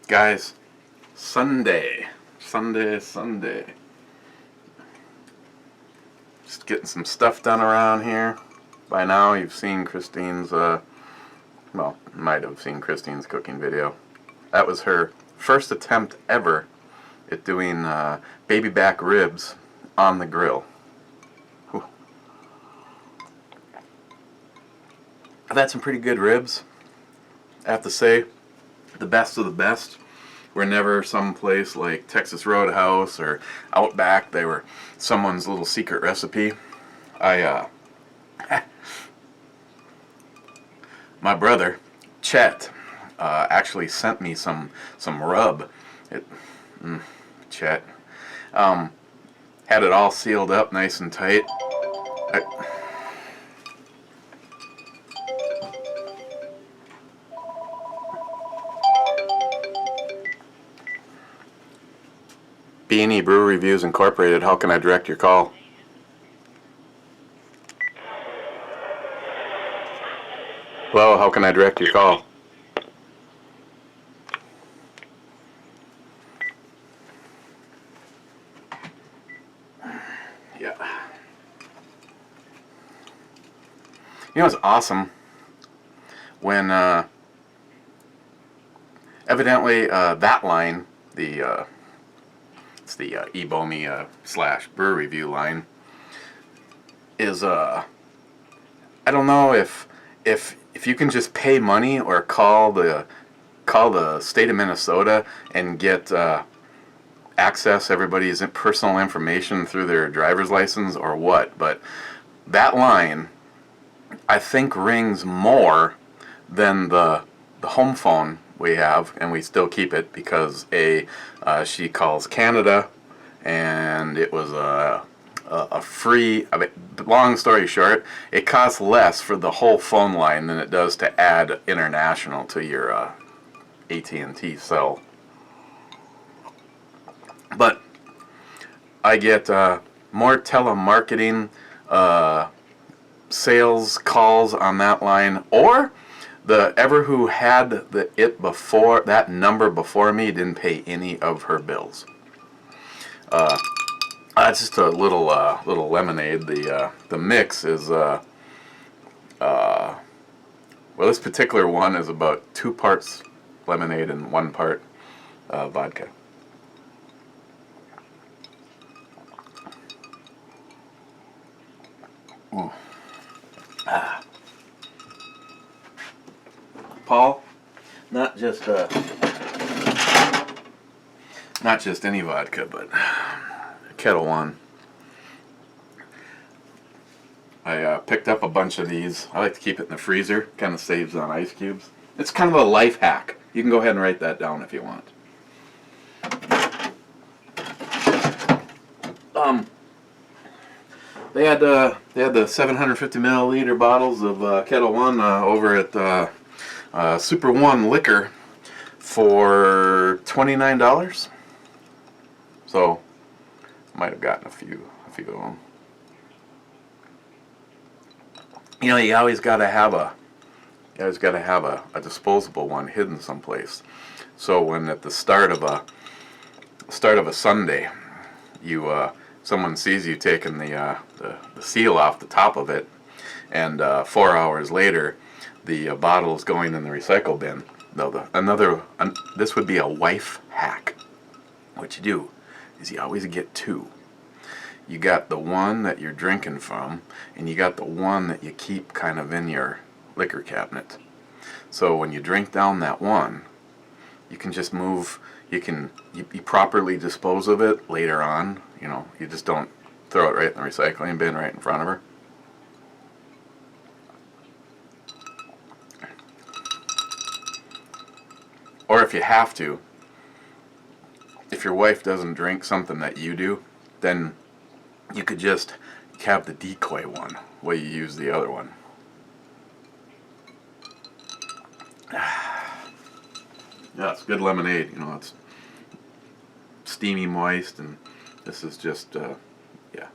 Guys, Sunday. Just getting some stuff done around here. By now you've seen Christine's, well, might have seen Christine's cooking video. That was her first attempt ever at doing baby back ribs on the grill. Whew. I've had some pretty good ribs, I have to say. The best of the best. Were never someplace like Texas Roadhouse or Outback. They were someone's little secret recipe. My brother Chet actually sent me some rub. Chet had it all sealed up nice and tight. BandEBrewReviews Incorporated, how can I direct your call? Hello, how can I direct your call? Yeah. You know what's awesome? When evidently that line, it's the ebomey / brew review line, is I don't know if you can just pay money or call the state of Minnesota and get access everybody's personal information through their driver's license or what, but that line I think rings more than the home phone we have, and we still keep it because she calls Canada, and it was a free. I mean, long story short, it costs less for the whole phone line than it does to add international to your AT&T cell. But I get more telemarketing sales calls on that line, or the ever who had that number before me didn't pay any of her bills. That's just a little lemonade. The mix is well, this particular one is about 2 parts lemonade and 1 part vodka. Paul, not just any vodka, but Kettle One. I picked up a bunch of these. I like to keep it in the freezer. Kind of saves on ice cubes. It's kind of a life hack. You can go ahead and write that down if you want. They had the 750 milliliter bottles of Kettle One over at Super One Liquor for $29. So might have gotten a few of them. You know, you always got to have a disposable one hidden someplace. So when at the start of a Sunday, someone sees you taking the seal off the top of it, and 4 hours later, the bottle is going in the recycle bin. This would be a wife hack. What you do is you always get 2. You got the one that you're drinking from, and you got the one that you keep kind of in your liquor cabinet. So when you drink down that one, you can just move. You properly dispose of it later on. You know, you just don't throw it right in the recycling bin right in front of her. Or if you have to, if your wife doesn't drink something that you do, then you could just have the decoy one while you use the other one. Yeah, it's good lemonade. You know, it's steamy, moist, and this is just, yeah.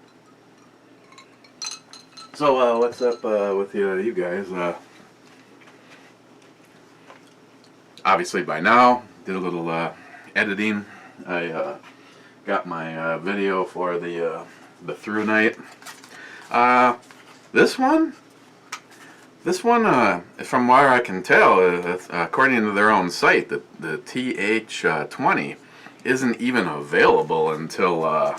So, what's up with you guys? Obviously, by now, did a little editing. I got my video for the through night. This one, from where I can tell, according to their own site, the TH20 isn't even available until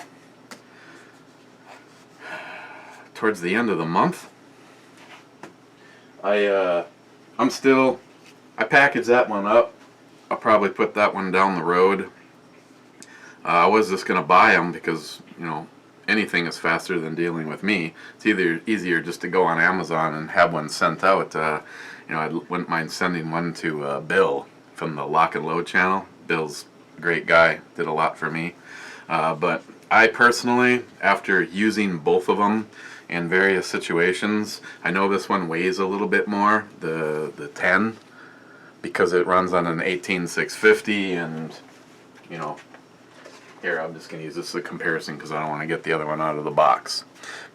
towards the end of the month. I packaged that one up. I'll probably put that one down the road. I was just going to buy them because, you know, anything is faster than dealing with me. It's either easier just to go on Amazon and have one sent out. You know, I wouldn't mind sending one to Bill from the Lock and Load channel. Bill's a great guy, did a lot for me. But I personally, after using both of them in various situations, I know this one weighs a little bit more, the 10, because it runs on an 18650, and, you know, here, I'm just going to use this as a comparison because I don't want to get the other one out of the box.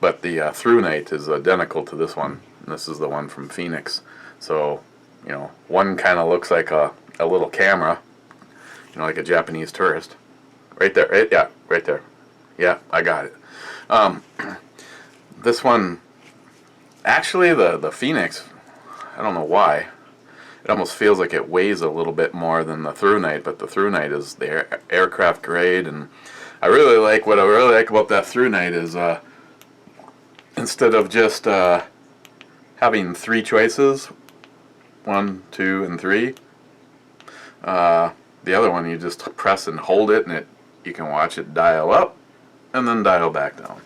But the Through Night is identical to this one. And this is the one from Phoenix. So, you know, one kind of looks like a little camera, you know, like a Japanese tourist. Right there. Right, yeah, right there. Yeah, I got it. This one, actually, the Phoenix, I don't know why. It almost feels like it weighs a little bit more than the Through Night, but the Through Night is the aircraft grade, and what I really like about that Through Night is instead of just having 3 choices, 1, 2, and 3, the other one you just press and hold it, and you can watch it dial up and then dial back down.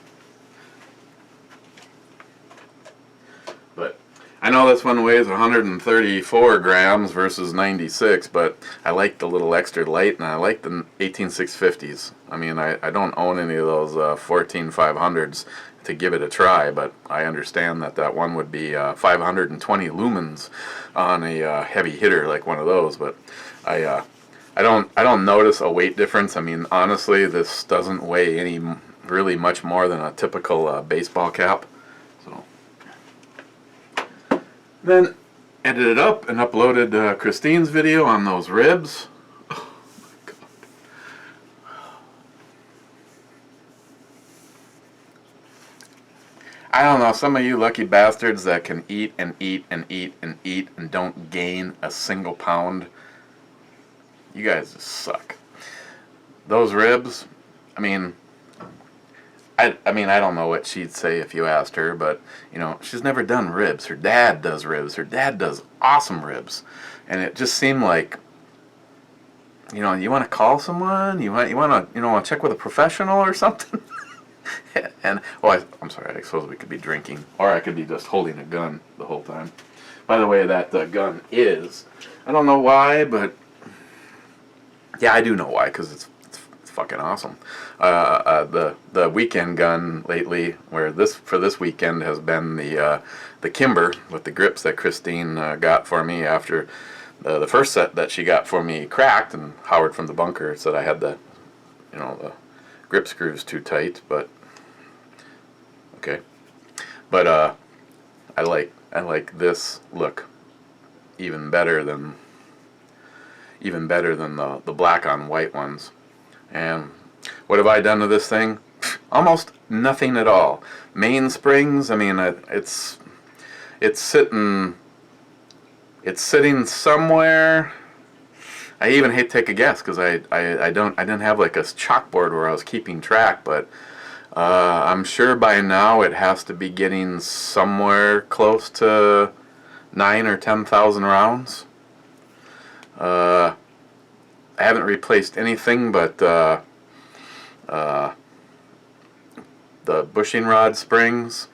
But I know this one weighs 134 grams versus 96, but I like the little extra light, and I like the 18650s. I mean, I don't own any of those 14500s to give it a try, but I understand that one would be 520 lumens on a heavy hitter like one of those. But I don't notice a weight difference. I mean, honestly, this doesn't weigh any really much more than a typical baseball cap. So. Then edited up and uploaded Christine's video on those ribs. Oh my God. I don't know, some of you lucky bastards that can eat and eat and eat and eat and don't gain a single pound, you guys just suck. Those ribs, I mean, I don't know what she'd say if you asked her, but, you know, she's never done ribs. Her dad does ribs. Her dad does awesome ribs. And it just seemed like, you know, you want to call someone? You want to, you know, check with a professional or something? And, oh, I'm sorry, I suppose we could be drinking. Or I could be just holding a gun the whole time. By the way, that gun is, I don't know why, but, yeah, I do know why, because it's fucking awesome. The weekend gun lately, for this weekend has been the Kimber with the grips that Christine got for me after the first set that she got for me cracked, and Howard from the bunker said I had the grip screws too tight, but okay. But I like this look even better than the black on white ones. And what have I done to this thing? Almost nothing at all. Mainsprings, I mean, it's sitting somewhere. I even hate to take a guess because I didn't have like a chalkboard where I was keeping track, but I'm sure by now it has to be getting somewhere close to 9 or 10,000 rounds. I haven't replaced anything but the bushing rod springs.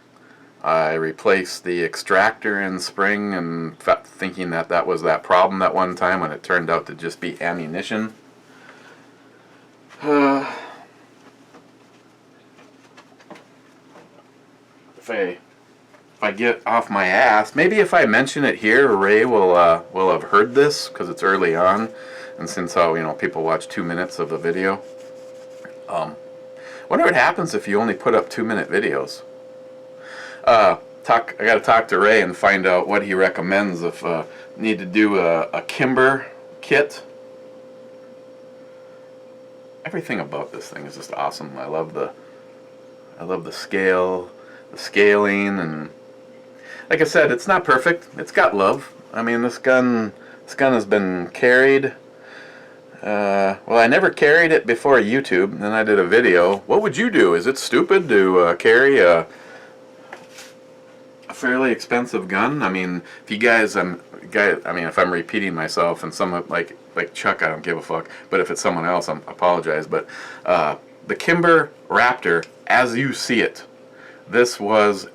I replaced the extractor and spring, and thinking that was that problem that one time when it turned out to just be ammunition. If I get off my ass, maybe if I mention it here, Ray will have heard this because it's early on. And since people watch 2 minutes of the video, wonder what happens if you only put up 2-minute videos. I got to talk to Ray and find out what he recommends if need to do a Kimber kit everything about this thing is just awesome. I love the scale, the scaling, and like I said, it's not perfect. It's got love. I mean, this gun has been carried. Well, I never carried it before YouTube. Then I did a video. What would you do? Is it stupid to carry a fairly expensive gun? I mean, if you guys, I mean, if I'm repeating myself and someone like Chuck, I don't give a fuck. But if it's someone else, I apologize. But the Kimber Raptor, as you see it, this was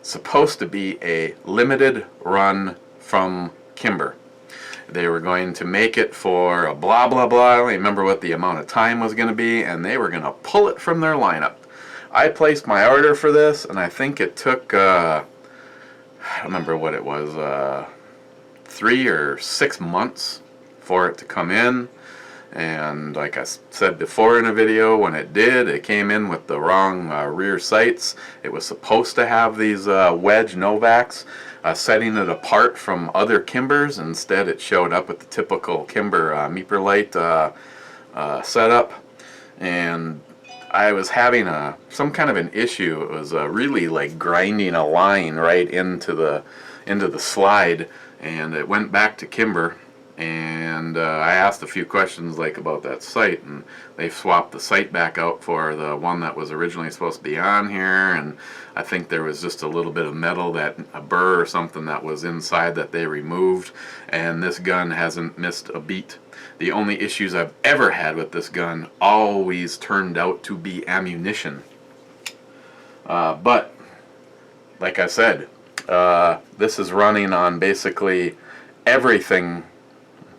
supposed to be a limited run from Kimber. They were going to make it for a blah blah blah. I don't remember what the amount of time was going to be, and they were going to pull it from their lineup. I placed my order for this, and I think it took I don't remember what it was, 3 or 6 months for it to come in. And like I said before in a video, when it did, it came in with the wrong rear sights. It was supposed to have these wedge Novaks, setting it apart from other Kimbers. Instead, it showed up with the typical Kimber Meeper light setup. And I was having some kind of an issue. It was really like grinding a line right into the slide, and it went back to Kimber. And I asked a few questions like about that sight, and they swapped the sight back out for the one that was originally supposed to be on here. And I think there was just a little bit of metal, a burr or something that was inside that they removed, and this gun hasn't missed a beat. The only issues I've ever had with this gun always turned out to be ammunition. But like I said, this is running on basically everything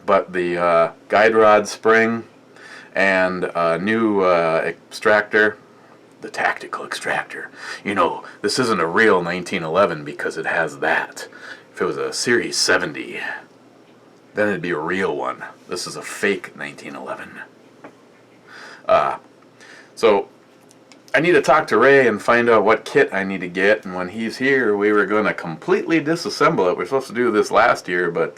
but the guide rod spring and a new extractor, the tactical extractor. You know, this isn't a real 1911 because it has that. If it was a Series 70, then it'd be a real one. This is a fake 1911. So I need to talk to Ray and find out what kit I need to get, and when he's here, we were going to completely disassemble it. We were supposed to do this last year, but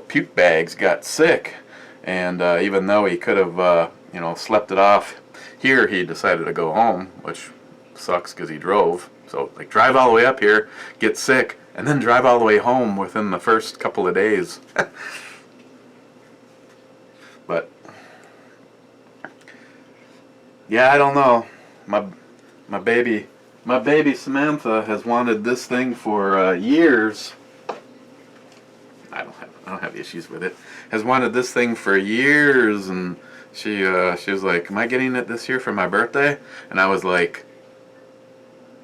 Puke Bags got sick, and even though he could have, slept it off here, he decided to go home, which sucks because he drove. So, like, drive all the way up here, get sick, and then drive all the way home within the first couple of days. But yeah, I don't know. My baby Samantha has wanted this thing for years. I don't have issues with it. Has wanted this thing for years, and she was like, "Am I getting it this year for my birthday?" And I was like,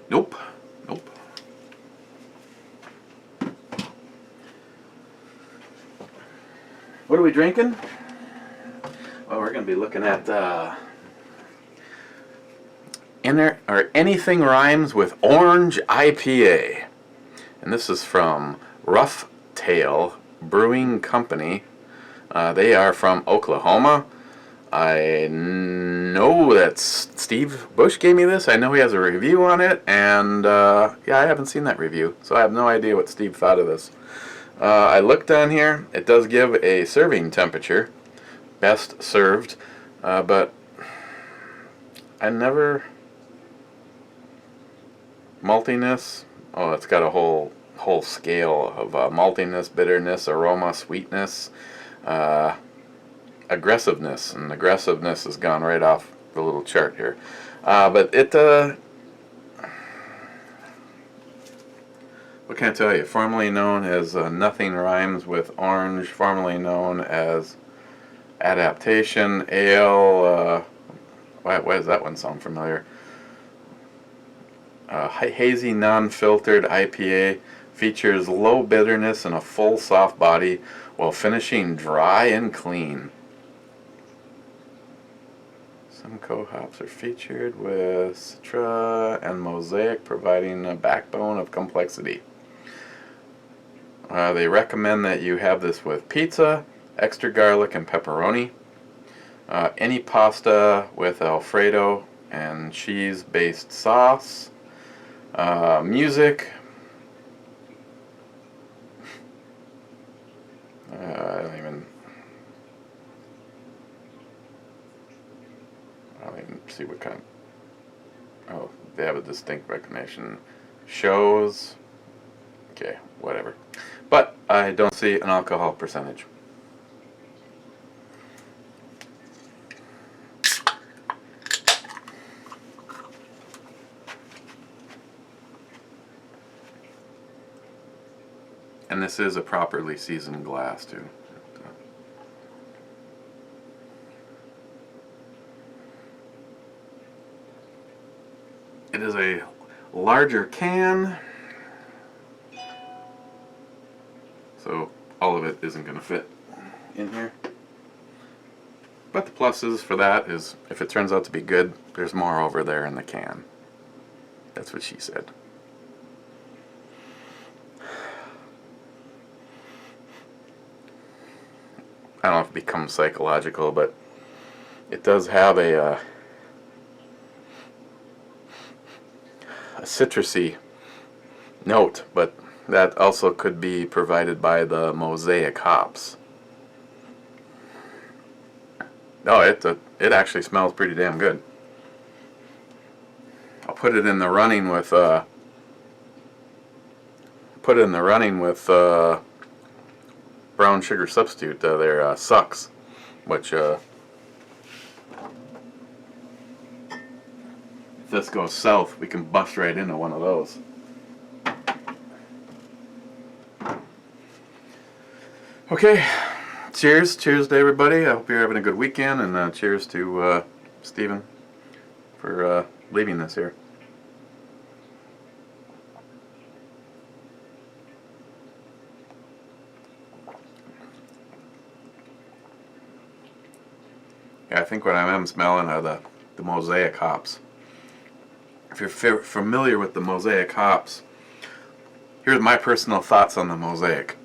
"Nope, nope." What are we drinking? Well, we're going to be looking at Anything Rhymes with Orange IPA, and this is from Rough Tail Brewing Company. They are from Oklahoma. I know that Steve Bush gave me this. I know he has a review on it, and yeah, I haven't seen that review, so I have no idea what Steve thought of this. I looked on here. It does give a serving temperature, best served, but I never... Maltiness. Oh, it's got a whole scale of maltiness, bitterness, aroma, sweetness, aggressiveness, and aggressiveness has gone right off the little chart here. But it, what can I tell you? Formerly known as Nothing Rhymes with Orange, formerly known as Adaptation Ale. Why does that one sound familiar? Hazy non-filtered IPA features low bitterness and a full soft body while finishing dry and clean. Simcoe hops are featured with Citra and Mosaic, providing a backbone of complexity. They recommend that you have this with pizza, extra garlic, and pepperoni. Any pasta with Alfredo and cheese-based sauce. Music. I don't even... don't even see what kind. Oh, they have a distinct recognition. Shows. Okay, whatever. But I don't see an alcohol percentage. And this is a properly seasoned glass too. It is a larger can, so all of it isn't going to fit in here. But the pluses for that is if it turns out to be good, there's more over there in the can. That's what she said. I don't know if it becomes psychological, but it does have a citrusy note, but that also could be provided by the mosaic hops. Oh, it actually smells pretty damn good. I'll put it in the running with brown sugar substitute. Their sucks, which if this goes south, we can bust right into one of those. Okay, cheers to everybody. I hope you're having a good weekend, and cheers to Stephen for leaving this here. Yeah, I think what I am smelling are the mosaic hops. If you're familiar with the mosaic hops, here's my personal thoughts on the mosaic.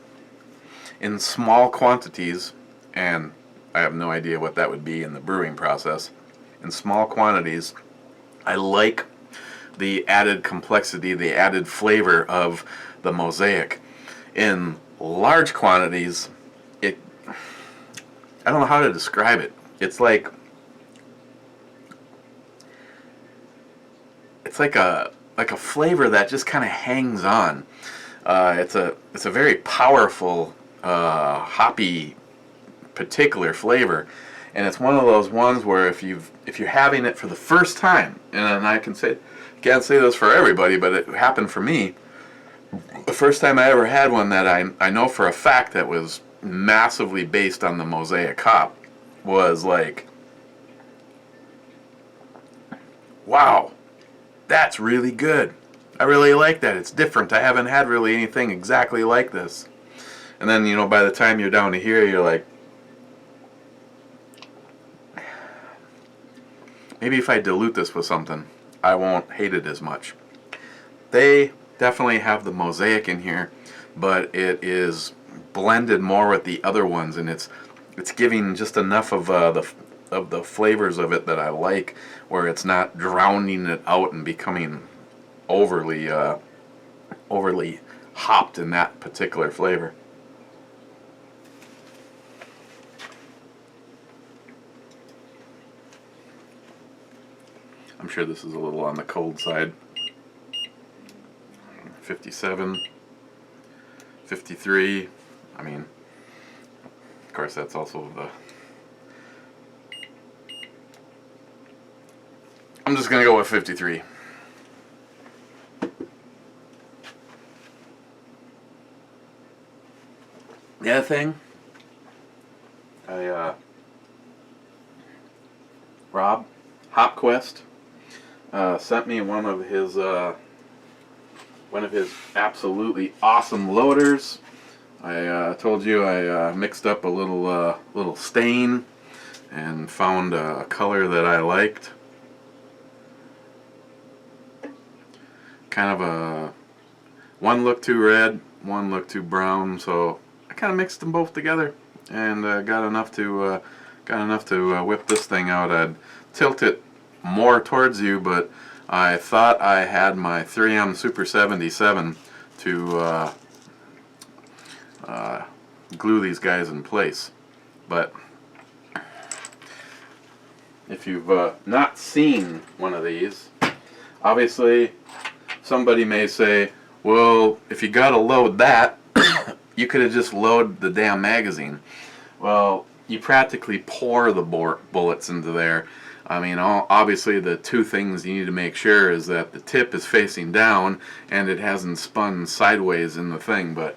In small quantities, and I have no idea what that would be in the brewing process, in small quantities, I like the added complexity, the added flavor of the mosaic. In large quantities, I don't know how to describe it. It's like a flavor that just kind of hangs on. It's a very powerful hoppy particular flavor, and it's one of those ones where if you're having it for the first time, and I can't say this for everybody, but it happened for me. The first time I ever had one that I know for a fact that was massively based on the mosaic hop was like, wow, that's really good. I really like that. It's different. I haven't had really anything exactly like this. And then, by the time you're down to here, you're like, maybe if I dilute this with something, I won't hate it as much. They definitely have the mosaic in here, but it is blended more with the other ones, and it's giving just enough of the flavors of it that I like, where it's not drowning it out and becoming overly hopped in that particular flavor. I'm sure this is a little on the cold side. 57, 53. I mean, of course, that's also I'm just going to go with 53. The other thing, Rob, HopQuest, sent me one of his absolutely awesome loaders. I told you I mixed up a little stain and found a color that I liked. Kind of one looked too red, one looked too brown, so I kind of mixed them both together and got enough to whip this thing out. I'd tilt it more towards you, but I thought I had my 3M Super 77 to glue these guys in place, but if you've not seen one of these, obviously somebody may say, well, if you got to load that, you could have just loaded the damn magazine. Well, you practically pour the bullets into there. I mean, obviously the two things you need to make sure is that the tip is facing down and it hasn't spun sideways in the thing. But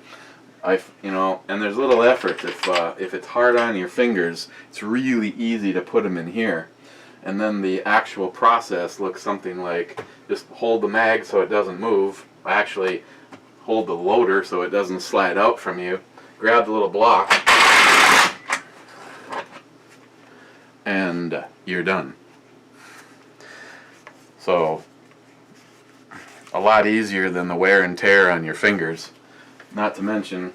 and there's little effort. If it's hard on your fingers, it's really easy to put them in here. And then the actual process looks something like, just hold the mag so it doesn't move. Actually, hold the loader so it doesn't slide out from you. Grab the little block, and you're done. So, a lot easier than the wear and tear on your fingers. Not to mention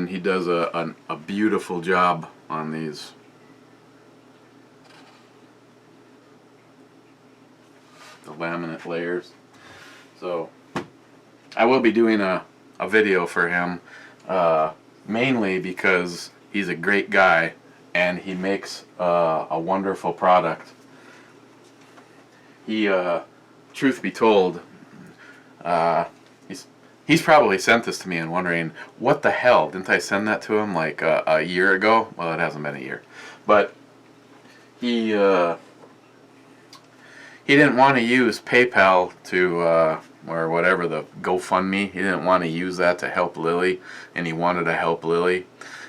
he does a beautiful job on these. The laminate layers. So I will be doing a video for him, mainly because he's a great guy and he makes a wonderful product. He, truth be told, he's probably sent this to me and wondering, what the hell, didn't I send that to him like a year ago? Well, it hasn't been a year, but he didn't want to use PayPal to, or whatever, the GoFundMe. He didn't want to use that to help Lily, and he wanted to help Lily.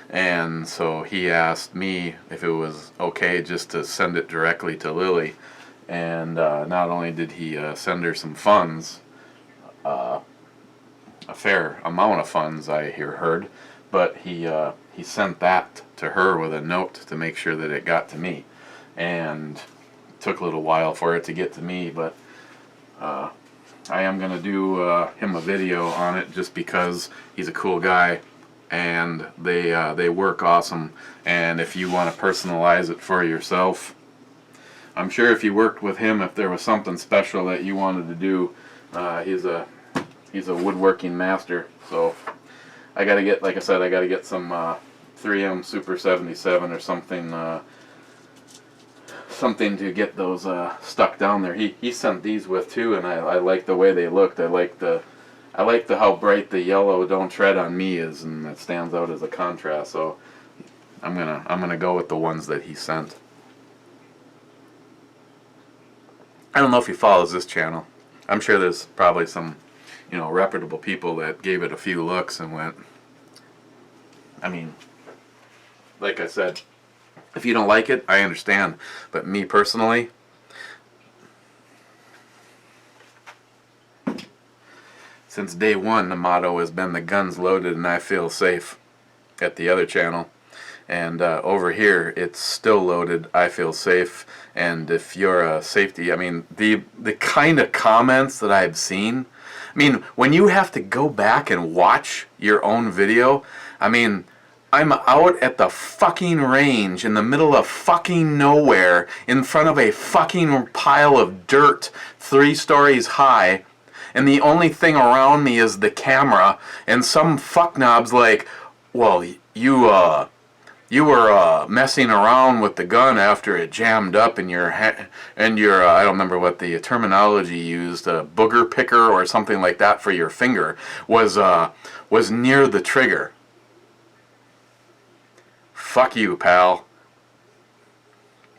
And so he asked me if it was okay just to send it directly to Lily. And not only did he send her some funds, a fair amount of funds I heard, but he sent that to her with a note to make sure that it got to me. And took a little while for it to get to me, but I am going to do him a video on it just because he's a cool guy and they work awesome. And if you want to personalize it for yourself, I'm sure if you worked with him, if there was something special that you wanted to do, he's a woodworking master. So I got to get, like I said, I got to get some 3M Super 77 or something. Something to get those stuck down there. He sent these with too, and I like the way they looked. I like how bright the yellow "Don't Tread on Me" is, and it stands out as a contrast. So I'm gonna go with the ones that he sent. I don't know if he follows this channel. I'm sure there's probably some, reputable people that gave it a few looks and went. I mean, like I said, if you don't like it, I understand. But me personally, since day one, the motto has been the gun's loaded and I feel safe at the other channel. And over here, it's still loaded, I feel safe. And if you're a safety, I mean, the kind of comments that I've seen, I mean, when you have to go back and watch your own video, I mean, I'm out at the fucking range in the middle of fucking nowhere in front of a fucking pile of dirt 3 stories high, and the only thing around me is the camera, and some fucknob's like, well, you were messing around with the gun after it jammed up in your I don't remember what the terminology used, a booger picker or something like that for your finger was near the trigger. Fuck you, pal.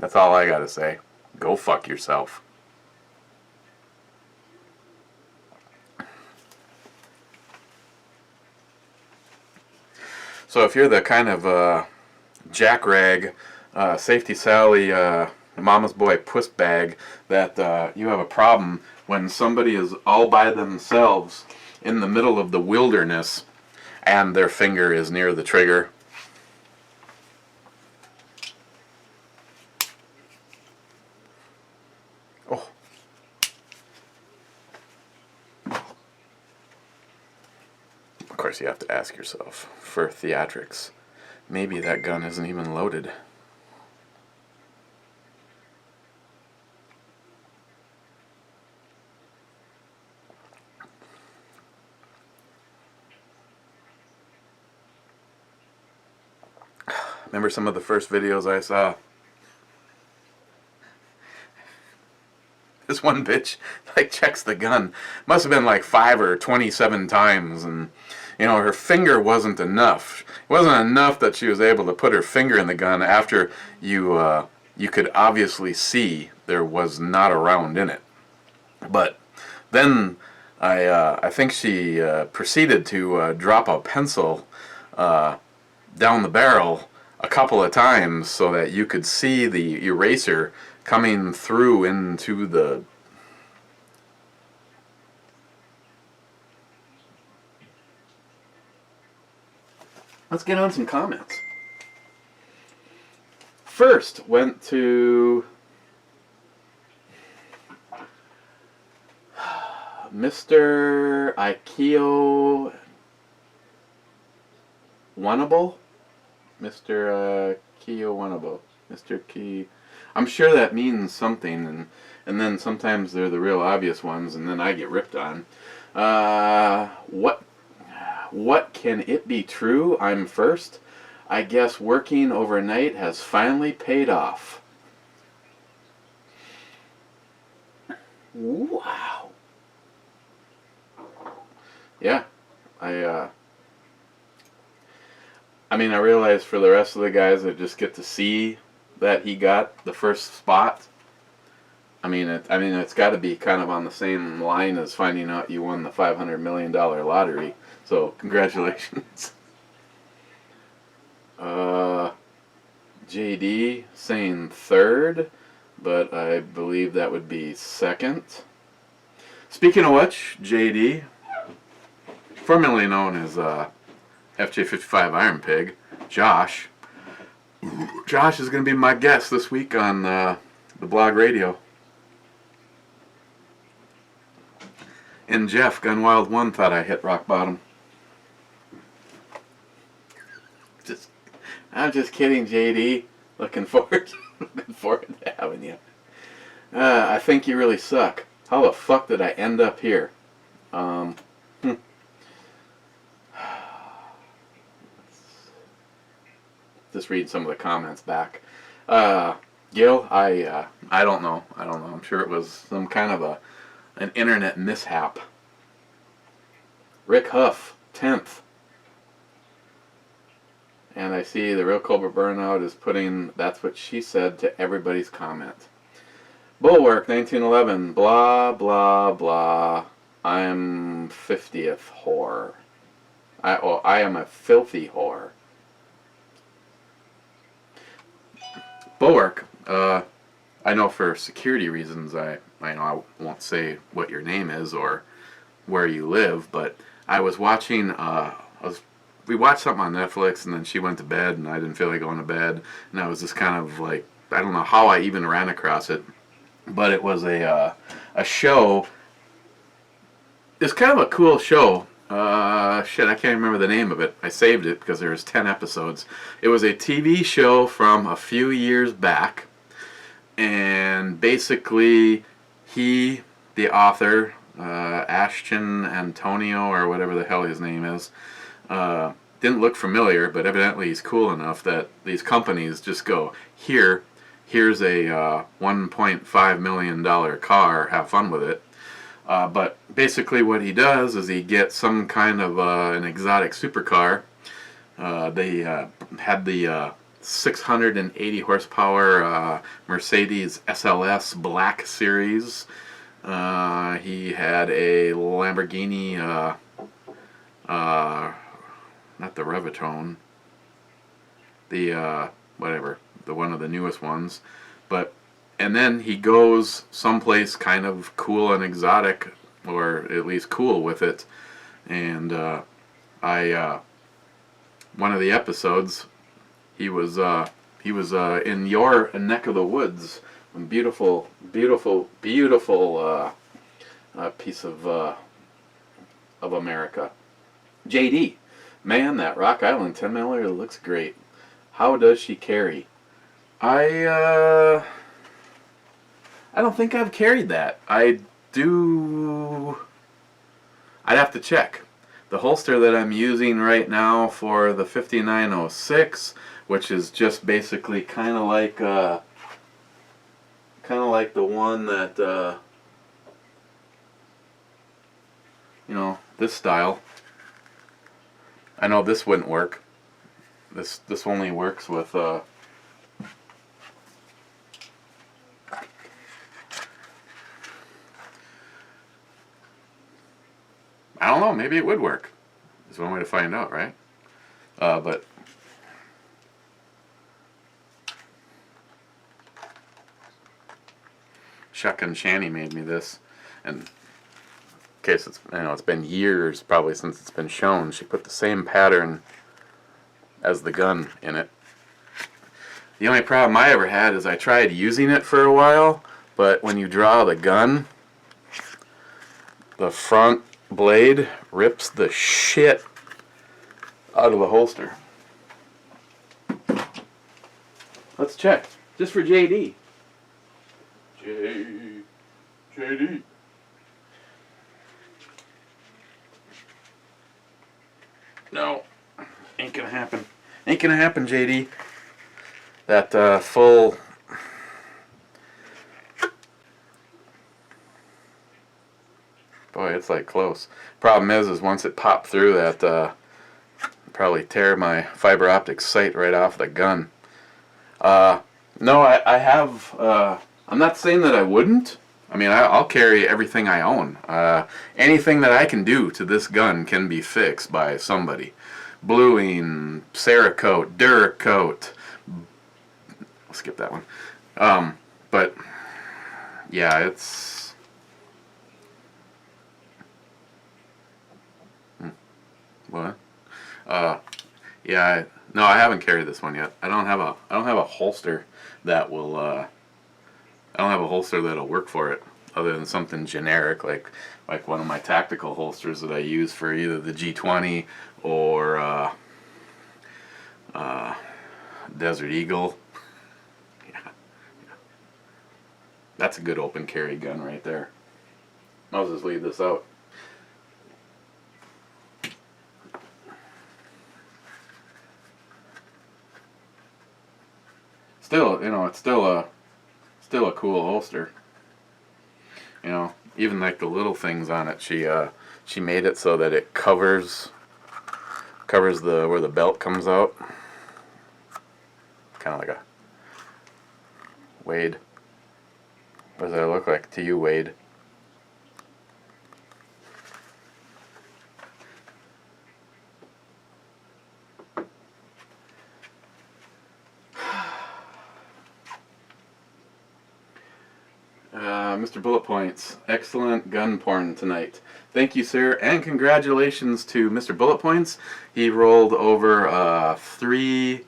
That's all I gotta say. Go fuck yourself. So if you're the kind of jackrag, Safety Sally, mama's boy puss bag, that you have a problem when somebody is all by themselves in the middle of the wilderness and their finger is near the trigger, of course you have to ask yourself, for theatrics, maybe that gun isn't even loaded. Remember some of the first videos I saw? This one bitch like checks the gun. Must have been like 5 or 27 times, and you know her finger wasn't enough. It wasn't enough that she was able to put her finger in the gun after you could obviously see there was not a round in it. But then I think she proceeded to drop a pencil down the barrel a couple of times so that you could see the eraser coming through into the... Let's get on some comments. First went to Mr. Ikeo Wanable. Mr. Keo Wanable. Mr. Key. I'm sure that means something, and then sometimes they're the real obvious ones, and then I get ripped on. What can it be true? I'm first. I guess working overnight has finally paid off. Wow. Yeah. I mean, I realize for the rest of the guys that just get to see that he got the first spot, I mean, it's got to be kind of on the same line as finding out you won the $500 million lottery. So, congratulations. JD saying third, but I believe that would be second. Speaking of which, JD, formerly known as FJ55 Iron Pig, Josh. Josh is going to be my guest this week on the blog radio. And Jeff, Gunwild1, thought I hit rock bottom. I'm just kidding, JD. Looking forward to having you. I think you really suck. How the fuck did I end up here? Just read some of the comments back. Gil, I don't know. I'm sure it was some kind of an internet mishap. Rick Huff, 10th. And I see the Real Cobra Burnout is putting "that's what she said" to everybody's comment. Bulwark 1911, blah blah blah. I'm 50th whore. I am a filthy whore. Bulwark, I know for security reasons I won't say what your name is or where you live, but I was watching we watched something on Netflix, and then she went to bed, and I didn't feel like going to bed, and I was just kind of like, I don't know how I even ran across it, but it was a show. It's kind of a cool show. Shit, I can't remember the name of it. I saved it because there was 10 episodes. It was a TV show from a few years back, and basically he, the author, Ashton Antonio, or whatever the hell his name is, didn't look familiar, but evidently he's cool enough that these companies just go, here's a $1.5 million car, have fun with it. But basically what he does is he gets some kind of an exotic supercar. They had the 680 horsepower Mercedes SLS Black Series. He had a Lamborghini, not the Revatone, the whatever, the one of the newest ones. And then he goes someplace kind of cool and exotic, or at least cool with it. And one of the episodes, he was in your neck of the woods, a beautiful piece of America. JD, man, that Rock Island 10 miller looks great. How does she carry? I don't think I've carried that. I'd have to check. The holster that I'm using right now for the 5906 which is just basically kind of like the one that you know, this style. I know this wouldn't work. This only works with I don't know, maybe it would work. There's one way to find out, right? But Shotgun Shanny made me this, and in case it's, you know, it's been years probably since it's been shown. She put the same pattern as the gun in it. The only problem I ever had is I tried using it for a while, but when you draw the gun, the front blade rips the shit out of the holster. Let's check, just for JD. JD. No, ain't gonna happen. Ain't gonna happen, JD. That full. Boy, it's like close. Problem is once it popped through that, probably tear my fiber optic sight right off the gun. No, I have. I'm not saying that I wouldn't. I mean, I'll carry everything I own. Anything that I can do to this gun can be fixed by somebody. Bluing, Cerakote, Duracoat. I'll skip that one. But yeah, it's. What? Yeah. No, I haven't carried this one yet. I don't have a holster that will. I don't have a holster that'll work for it, other than something generic like one of my tactical holsters that I use for either the G20 or Desert Eagle. Yeah. That's a good open carry gun right there. I'll just leave this out. Still, you know, it's still a cool holster. You know, even like the little things on it, she made it so that it covers the where the belt comes out. Kind of like a Wade. What does that look like to you, Wade? Mr. Bullet Points, excellent gun porn tonight. Thank you, sir, and congratulations to Mr. Bullet Points. He rolled over He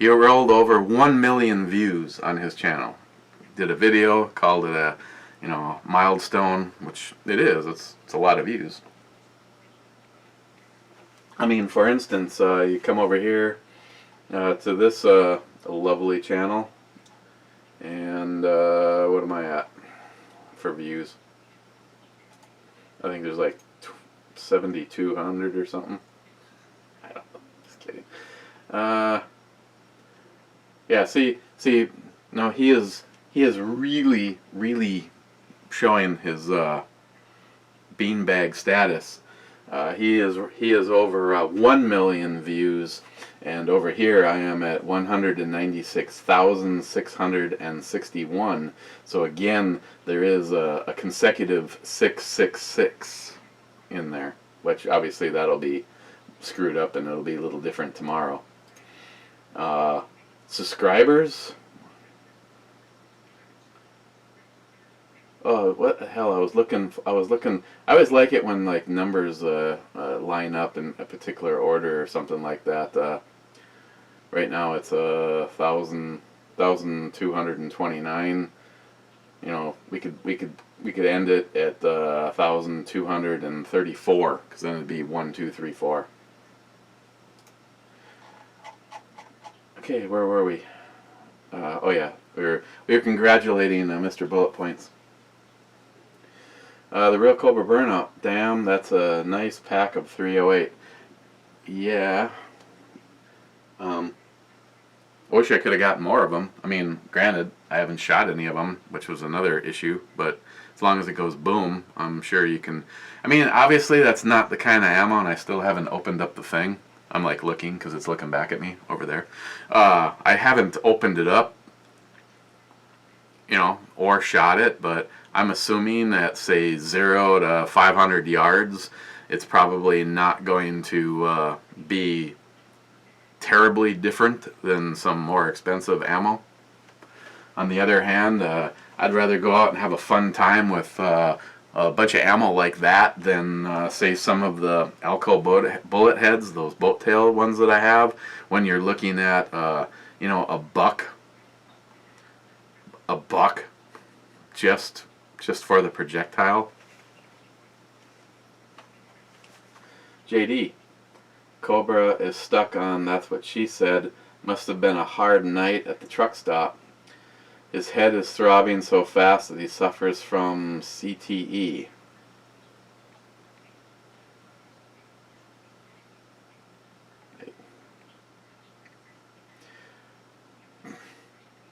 rolled over 1 million views on his channel. Did a video, called it a, you know, milestone, which it is. It's a lot of views. I mean, for instance, you come over here to this lovely channel. And what am I at for views? I think there's like 7,200 or something. I don't know. Just kidding. Yeah. See. No, he is really showing his beanbag status. He is over 1 million views. And over here I am at 196,661. So again, there is a consecutive 666 in there, which obviously that'll be screwed up and it'll be a little different tomorrow. Subscribers. Oh, what the hell? I was looking. I always like it when like numbers line up in a particular order or something like that. Right now it's 1,229. You know, we could end it at 1,234, because then it'd be 1, 2, 3, 4. Okay, where were we? Oh yeah, we were congratulating Mr. Bullet Points. The Real Cobra Burnout. Damn, that's a nice pack of 308. Yeah. I wish I could have gotten more of them. I mean, granted, I haven't shot any of them, which was another issue, but as long as it goes boom, I'm sure you can. I mean, obviously that's not the kind of ammo, and I still haven't opened up the thing. I'm like looking because it's looking back at me over there. I haven't opened it up, or shot it, but I'm assuming at, say, 0 to 500 yards, it's probably not going to be terribly different than some more expensive ammo. On the other hand, I'd rather go out and have a fun time with a bunch of ammo like that than, say, some of the Alco bullet heads, those boat tail ones that I have, when you're looking at, a buck just for the projectile. JD, Cobra is stuck on That's What She Said. Must have been a hard night at the truck stop. His head is throbbing so fast that he suffers from CTE.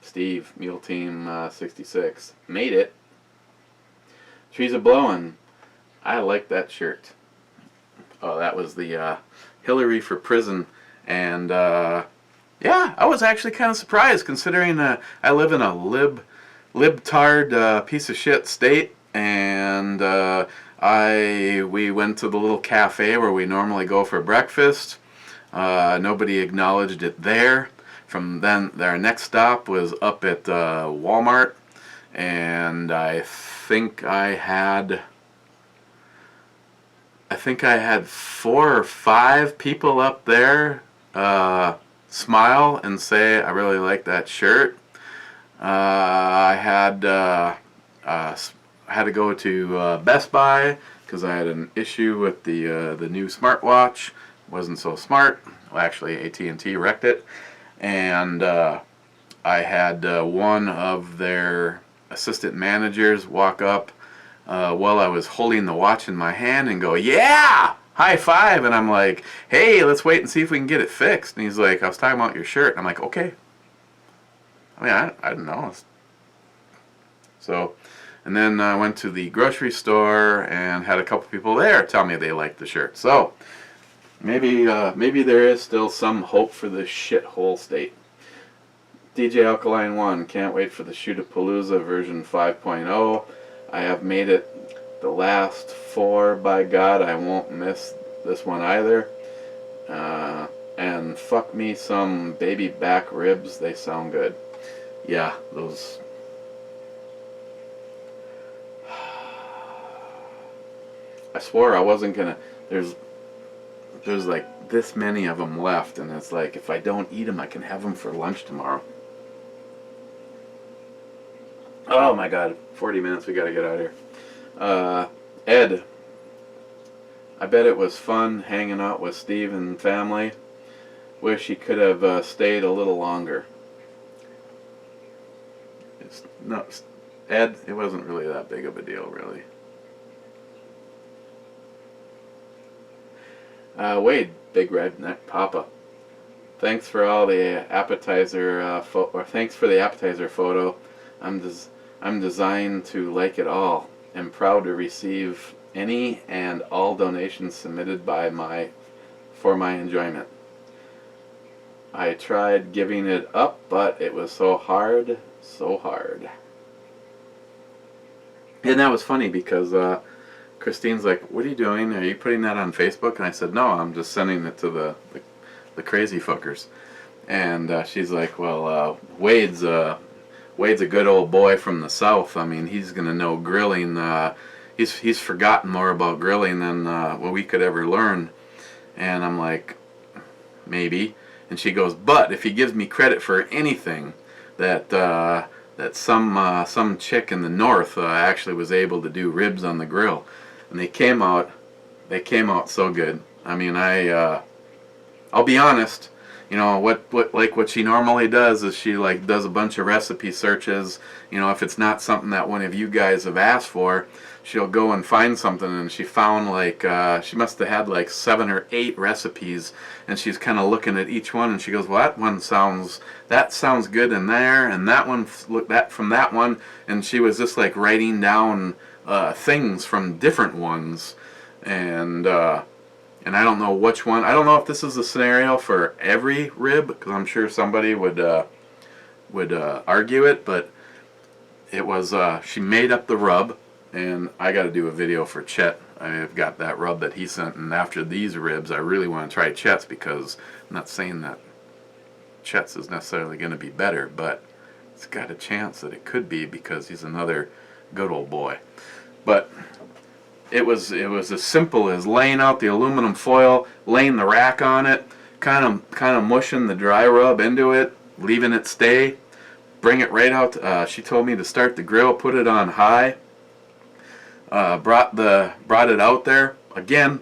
Steve, Mule Team 66. Made it. Trees are blowing. I like that shirt. Oh, that was the Hillary for Prison. And yeah, I was actually kind of surprised considering I live in a libtard piece of shit state. And we went to the little cafe where we normally go for breakfast. Nobody acknowledged it there. From then, our next stop was up at Walmart, and I think I had 4 or 5 people up there smile and say, "I really like that shirt." I had to go to Best Buy because I had an issue with the new smartwatch. It wasn't so smart. Well, actually, AT&T wrecked it. And I had one of their assistant managers walk up while I was holding the watch in my hand and go, "Yeah! High five!" And I'm like, "Hey, let's wait and see if we can get it fixed." And he's like, "I was talking about your shirt." And I'm like, "Okay." I mean, I don't know. So, and then I went to the grocery store and had a couple people there tell me they liked the shirt. So, maybe there is still some hope for this shithole state. DJ Alkaline 1, can't wait for the Shootapalooza version 5.0. I have made it the last 4, by God, I won't miss this one either. And fuck me some baby back ribs, they sound good. Yeah, those... I swore I wasn't gonna... There's like this many of them left, and it's like, if I don't eat them, I can have them for lunch tomorrow. Oh my God, 40 minutes, we gotta get out of here. Ed, I bet it was fun hanging out with Steve and family. Wish he could have stayed a little longer. Ed, it wasn't really that big of a deal, really. Wade, Big Redneck Papa. Thanks for all the appetizer thanks for the appetizer photo. I'm designed to like it all. I'm proud to receive any and all donations submitted for my enjoyment. I tried giving it up, but it was so hard. And that was funny because Christine's like, "What are you doing? Are you putting that on Facebook?" And I said, "No, I'm just sending it to the crazy fuckers." And she's like, "Well, Wade's a good old boy from the South. I mean, he's gonna know grilling. He's forgotten more about grilling than what we could ever learn." And I'm like, "Maybe." And she goes, "But if he gives me credit for anything, that some chick in the North actually was able to do ribs on the grill, and they came out so good. I mean, I'll be honest, you know, what she normally does is she like does a bunch of recipe searches. You know, if it's not something that one of you guys have asked for, she'll go and find something, and she found like she must have had like 7 or 8 recipes, and she's kind of looking at each one, and she goes, well, that sounds good in there, and that one, look, that from that one, and she was just like writing down things from different ones, and I don't know which one. I don't know if this is a scenario for every rib, because I'm sure somebody would argue it, but it was she made up the rub, and I got to do a video for Chet. I've got that rub that he sent, and after these ribs, I really want to try Chet's, because I'm not saying that Chet's is necessarily going to be better, but it's got a chance that it could be, because he's another good old boy. But it was as simple as laying out the aluminum foil, laying the rack on it, kind of mushing the dry rub into it, leaving it stay, bring it right out. She told me to start the grill, put it on high. Brought it out there. Again,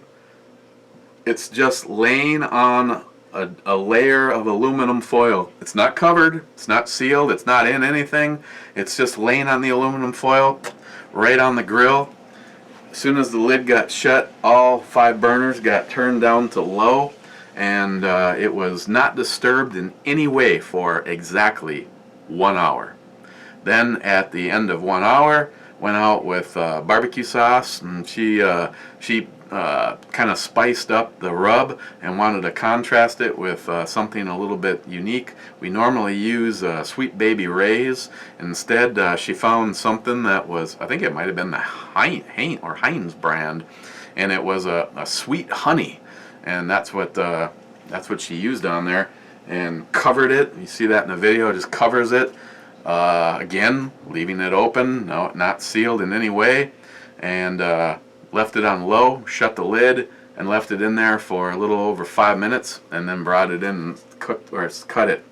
it's just laying on a layer of aluminum foil. It's not covered, it's not sealed, it's not in anything. It's just laying on the aluminum foil right on the grill. As soon as the lid got shut, all 5 burners got turned down to low, and it was not disturbed in any way for exactly 1 hour. Then at the end of 1 hour, went out with barbecue sauce, and she kind of spiced up the rub and wanted to contrast it with something a little bit unique. We normally use Sweet Baby Ray's. Instead, she found something that was, I think it might have been the Heinz brand, and it was a sweet honey, and that's what she used on there, and covered it. You see that in the video, just covers it. Again, leaving it open, no, not sealed in any way, and left it on low, shut the lid, and left it in there for a little over 5 minutes, and then brought it in and cut it.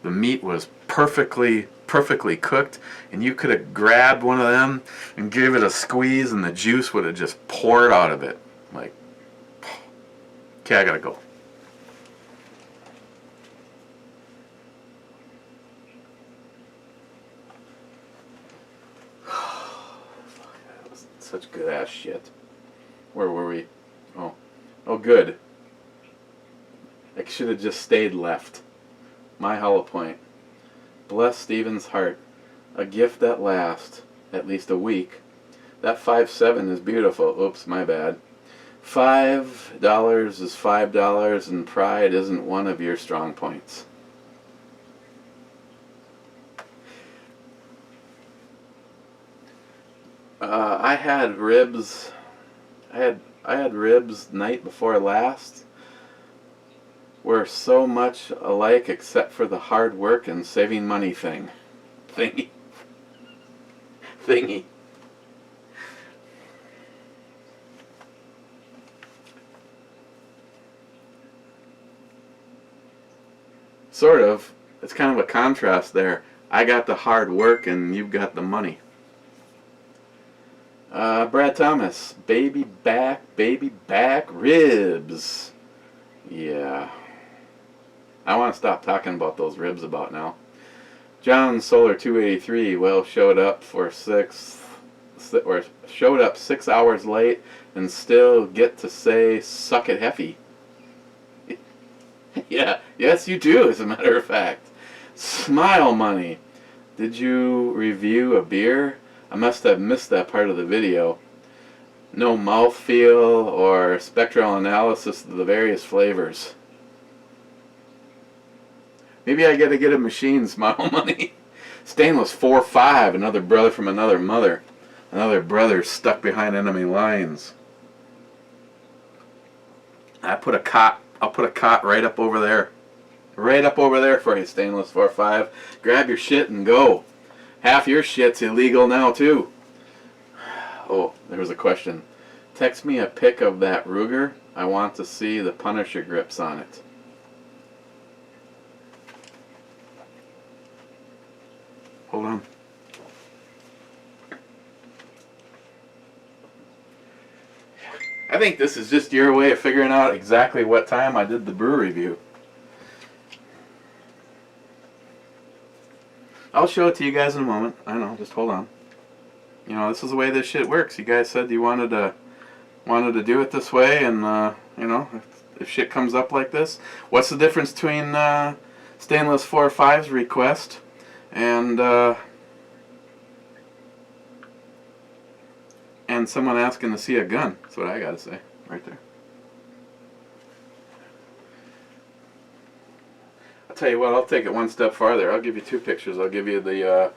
The meat was perfectly cooked, and you could have grabbed one of them and gave it a squeeze, and the juice would have just poured out of it. Like, okay, I gotta go. Such good ass shit. Where were we? Oh, good. I should have just stayed left. My hollow point. Bless Stephen's heart. A gift that lasts at least a week. That 5.7 is beautiful. Oops, my bad. $5 is $5, and pride isn't one of your strong points. I had ribs. I had ribs night before last. We're so much alike except for the hard work and saving money thingy. Sort of. It's kind of a contrast there. I got the hard work and you've got the money. Brad Thomas, baby back ribs. Yeah. I want to stop talking about those ribs about now. John Solar 283, well, showed up 6 hours late and still get to say suck it Heffy. Yeah, yes you do, as a matter of fact. Smile Money, did you review a beer? I must have missed that part of the video. No mouthfeel or spectral analysis of the various flavors. Maybe I gotta get a machine, Smile Money. Stainless 4.5, another brother from another mother. Another brother stuck behind enemy lines. I'll put a cot right up over there. Right up over there for you, Stainless 4.5. Grab your shit and go. Half your shit's illegal now, too. Oh, there was a question. Text me a pic of that Ruger. I want to see the Punisher grips on it. Hold on. I think this is just your way of figuring out exactly what time I did the brew review. I'll show it to you guys in a moment. I know, just hold on. You know, this is the way this shit works. You guys said you wanted to do it this way, and you know, if shit comes up like this, what's the difference between Stainless 4.5's request and someone asking to see a gun? That's what I gotta say, right there. I'll tell you what, I'll take it one step farther. I'll give you two pictures. I'll give you the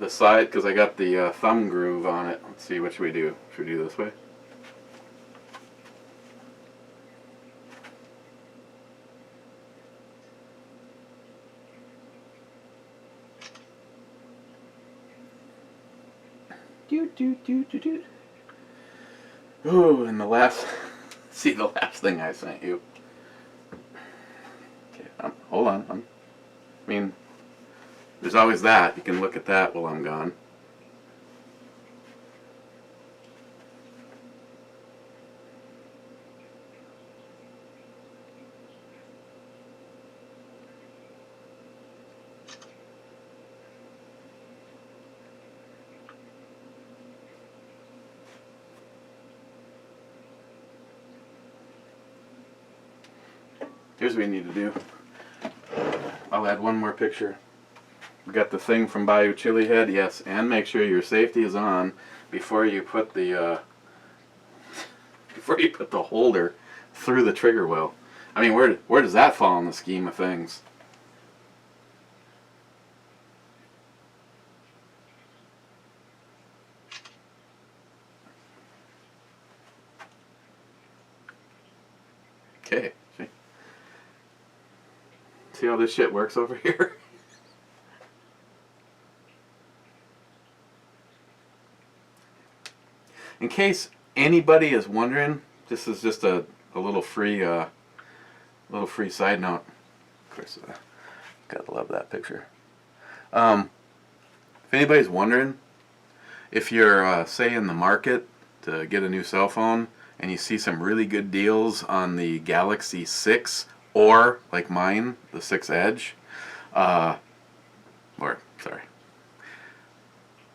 side, because I got the thumb groove on it. Let's see, what should we do? Should we do this way? Ooh, and the last, see the last thing I sent you. Okay, hold on. I mean, there's always that. You can look at that while I'm gone. Here's what we need to do. I'll add one more picture. We got the thing from Bayou Chili Head, yes, and make sure your safety is on before you put the holder through the trigger well. I mean, where does that fall in the scheme of things? Okay. See how this shit works over here? In case anybody is wondering, this is just a little free side note. Of course, gotta love that picture. If anybody's wondering, if you're say in the market to get a new cell phone and you see some really good deals on the Galaxy 6 or, like mine, the 6 Edge,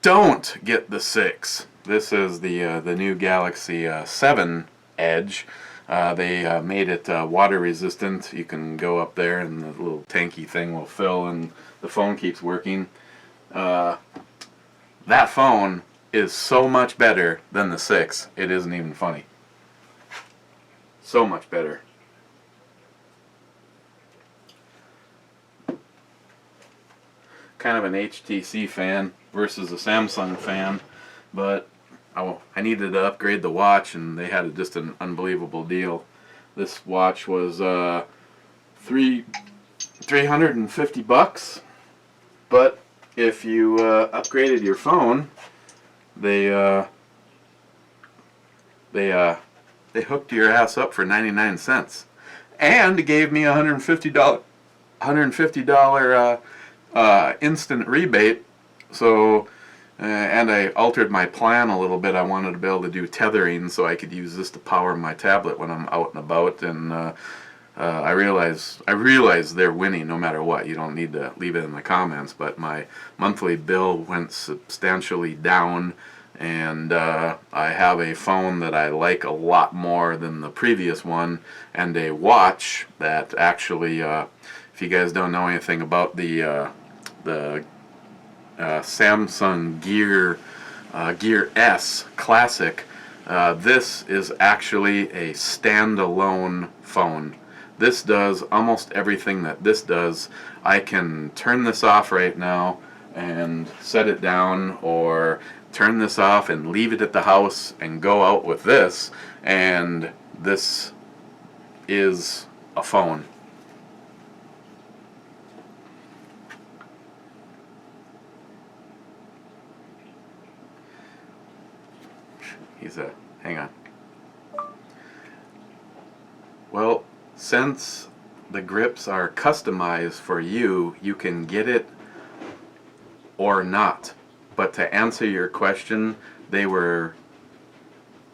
don't get the 6. This is the new Galaxy 7 Edge. They made it water resistant. You can go up there and the little tanky thing will fill and the phone keeps working. That phone is so much better than the 6. It isn't even funny. So much better. Kind of an HTC fan versus a Samsung fan, but I needed to upgrade the watch, and they had just an unbelievable deal. This watch was $350, but if you upgraded your phone, they hooked your ass up for 99 cents, and gave me $150 instant rebate. So, and I altered my plan a little bit. I wanted to be able to do tethering so I could use this to power my tablet when I'm out and about. And I realize they're winning no matter what. You don't need to leave it in the comments. But my monthly bill went substantially down, and I have a phone that I like a lot more than the previous one, and a watch that actually, if you guys don't know anything about the Samsung Gear S Classic, this is actually a standalone phone. This does almost everything that this does. I can turn this off right now and set it down, or turn this off and leave it at the house and go out with this, and this is a phone. Hang on. Well, since the grips are customized for you, you can get it or not. But to answer your question, they were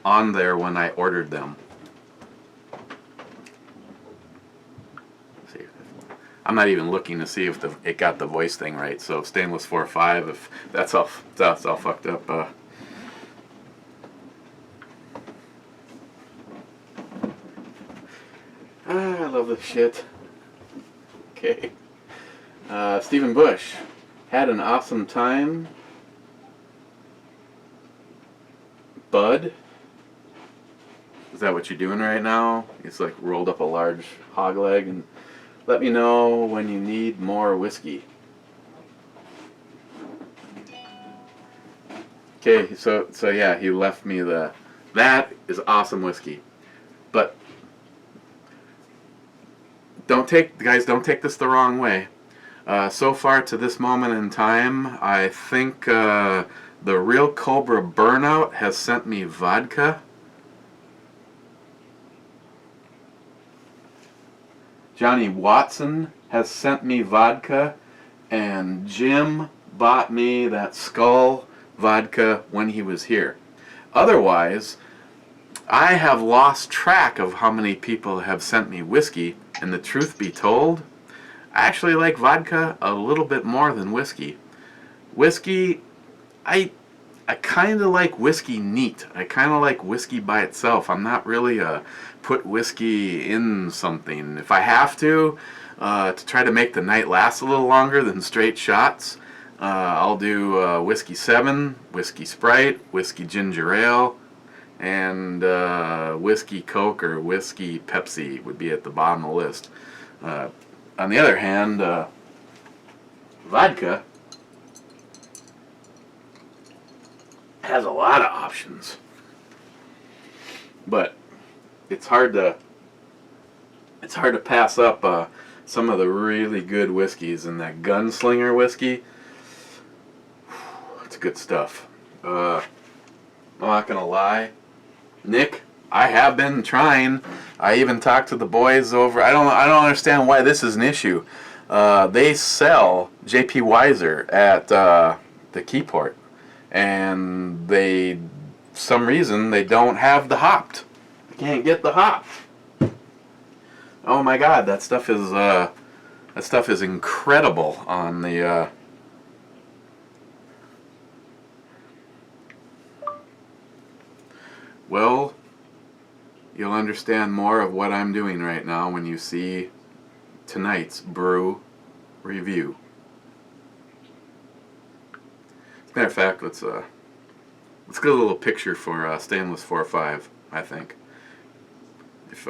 on there when I ordered them. Let's see, I'm not even looking to see if it got the voice thing right. So stainless 4.5, if that's all fucked up. I love this shit. Okay. Stephen Bush, had an awesome time. Bud, is that what you're doing right now? It's like rolled up a large hog leg, and let me know when you need more whiskey. Okay, so yeah, he left me that is awesome whiskey, but don't take this the wrong way. So far to this moment in time, I think the Real Cobra Burnout has sent me vodka. Johnny Watson has sent me vodka, and Jim bought me that Skull vodka when he was here. Otherwise, I have lost track of how many people have sent me whiskey, and the truth be told, I actually like vodka a little bit more than whiskey. Whiskey, I kind of like whiskey neat. I kind of like whiskey by itself. I'm not really a put whiskey in something. If I have to try to make the night last a little longer than straight shots, I'll do whiskey 7, whiskey Sprite, whiskey ginger ale, and whiskey Coke or whiskey Pepsi would be at the bottom of the list. On the other hand, vodka has a lot of options, but it's hard to pass up some of the really good whiskeys, and that Gunslinger whiskey, it's good stuff. I'm not gonna lie, Nick, I have been trying. I even talked to the boys over. I don't understand why this is an issue. They sell J.P. Weiser at the Keyport, and some reason they don't have the hopped. They can't get the hopped. Oh my God, that stuff is incredible on the. Well, you'll understand more of what I'm doing right now when you see tonight's brew review. As a matter of fact, let's get a little picture for stainless 4.5. I think if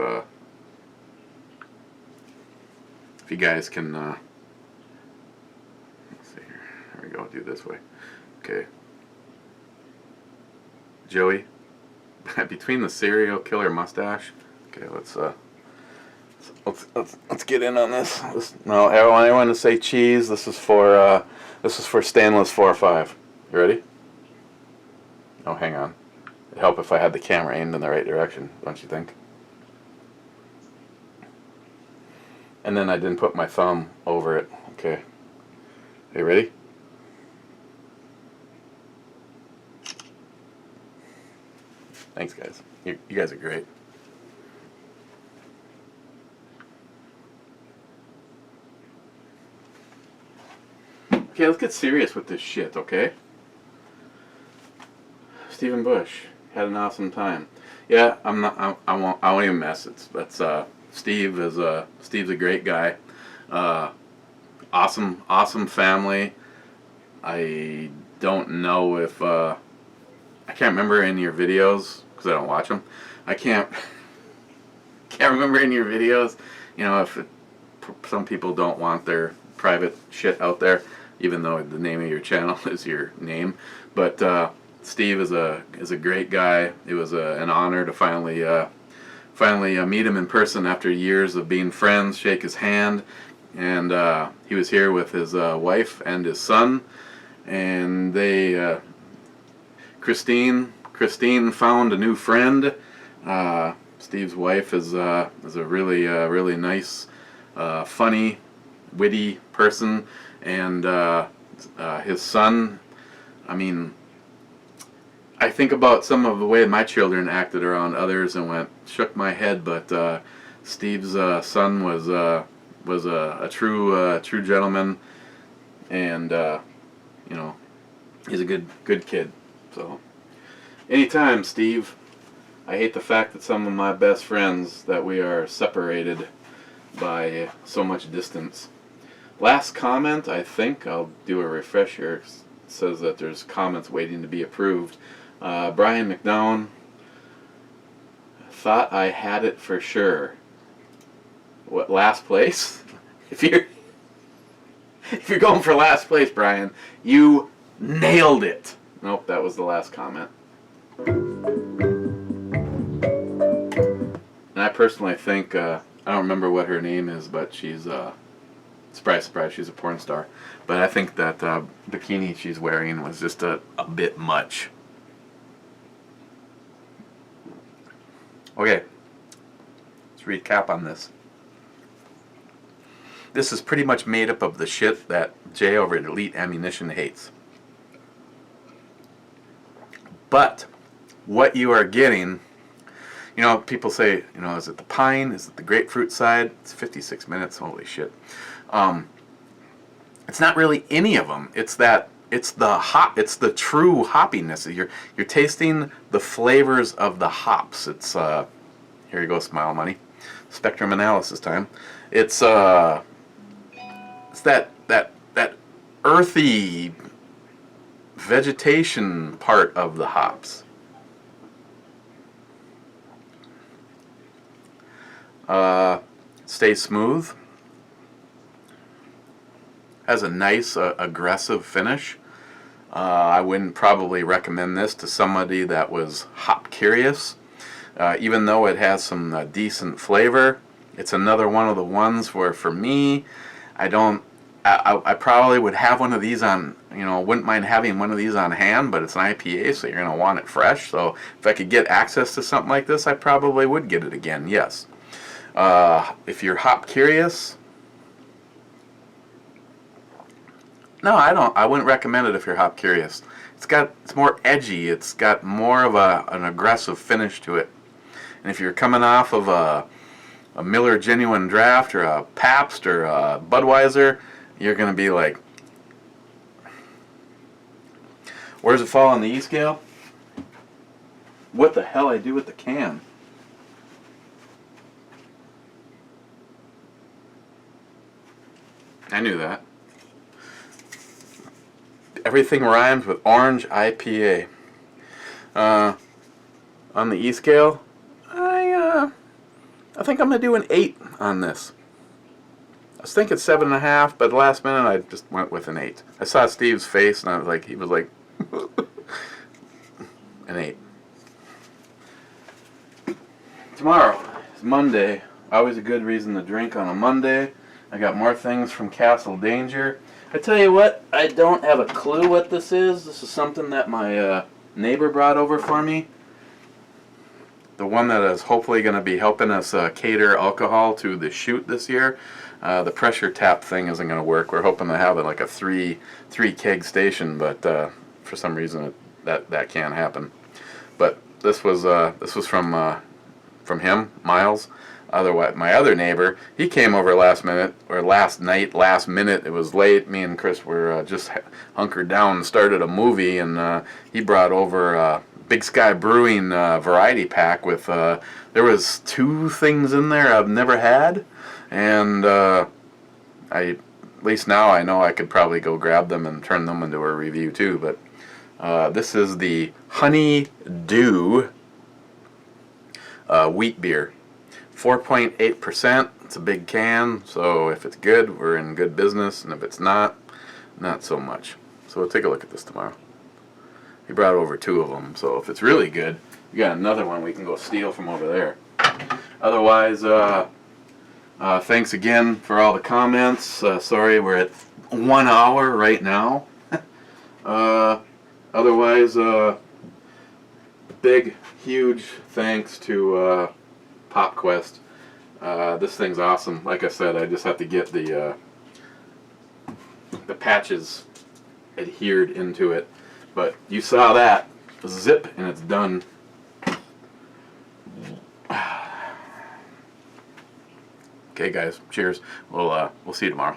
you guys can let's see here. There we go. Do it this way. Okay, Joey. Between the serial killer mustache. Okay, let's get in on this. No, anyone to say cheese? This is for stainless 4.5. You ready? Oh, hang on. It'd help if I had the camera aimed in the right direction, don't you think? And then I didn't put my thumb over it. Okay. Are you ready? Thanks, guys. You guys are great. Okay, let's get serious with this shit, okay? Stephen Bush had an awesome time. Yeah, I won't even mess. Steve's a great guy. Awesome family. I don't know if I can't remember any of your videos because I don't watch them. I can't remember any of your videos. You know, if some people don't want their private shit out there, even though the name of your channel is your name. But Steve is a great guy. It was an honor to finally meet him in person after years of being friends. Shake his hand, and he was here with his wife and his son, and they. Christine found a new friend. Steve's wife is a really nice, funny, witty person, and his son. I mean, I think about some of the way my children acted around others and shook my head. But Steve's son was was a true gentleman, and you know, he's a good kid. So anytime, Steve. I hate the fact that some of my best friends, that we are separated by so much distance. Last comment, I think I'll do a refresher. It says that there's comments waiting to be approved. Brian McDowell, thought I had it for sure. What, last place? If you're going for last place, Brian, you nailed it. Nope, that was the last comment. And I personally think, I don't remember what her name is, but she's, surprise, surprise, she's a porn star. But I think that bikini she's wearing was just a bit much. Okay, let's recap on this. This is pretty much made up of the shit that Jay over at Elite Ammunition hates. But what you are getting, you know, people say, you know, is it the pine? Is it the grapefruit side? It's 56 minutes. Holy shit. It's not really any of them. It's that, it's the hop. It's the true hoppiness. You're tasting the flavors of the hops. It's here you go, Smile Money. Spectrum analysis time. It's that earthy vegetation part of the hops. Stays smooth. Has a nice aggressive finish. I wouldn't probably recommend this to somebody that was hop curious. Even though it has some decent flavor, it's another one of the ones where, for me, I probably would have one of these on, you know, wouldn't mind having one of these on hand, but it's an IPA, so you're going to want it fresh. So if I could get access to something like this, I probably would get it again, yes. If you're hop curious, no, I wouldn't recommend it if you're hop curious. It's more edgy. It's got more of an aggressive finish to it. And if you're coming off of a Miller Genuine Draft or a Pabst or a Budweiser, you're going to be like, where does it fall on the E-scale? What the hell I do with the can? I knew that. Everything rhymes with orange IPA. On the E-scale, I think I'm going to do an 8 on this. I was thinking 7.5, but last minute I just went with an 8. I saw Steve's face and I was like, he was like, an 8. Tomorrow is Monday. Always a good reason to drink on a Monday. I got more things from Castle Danger. I tell you what, I don't have a clue what this is. This is something that my neighbor brought over for me. The one that is hopefully going to be helping us cater alcohol to the shoot this year. The pressure tap thing isn't going to work. We're hoping to have it like a three keg station, but for some reason that can't happen. But this was from him, Miles. Otherwise, my other neighbor, he came over last minute. It was late. Me and Chris were just hunkered down and started a movie, and he brought over Big Sky Brewing variety pack with, there was 2 things in there I've never had, and at least now I know I could probably go grab them and turn them into a review too. But this is the Honey Dew wheat beer. 4.8%. It's a big can, so if it's good, we're in good business, and if it's not so much. So we'll take a look at this tomorrow. He brought over 2 of them, so if it's really good, we got another one we can go steal from over there. Otherwise, thanks again for all the comments. Sorry, we're at 1 hour right now. Otherwise, big, huge thanks to PopQuest. This thing's awesome. Like I said, I just have to get the patches adhered into it. But you saw that. Zip, and it's done. Okay. Okay, guys. Cheers. We'll see you tomorrow.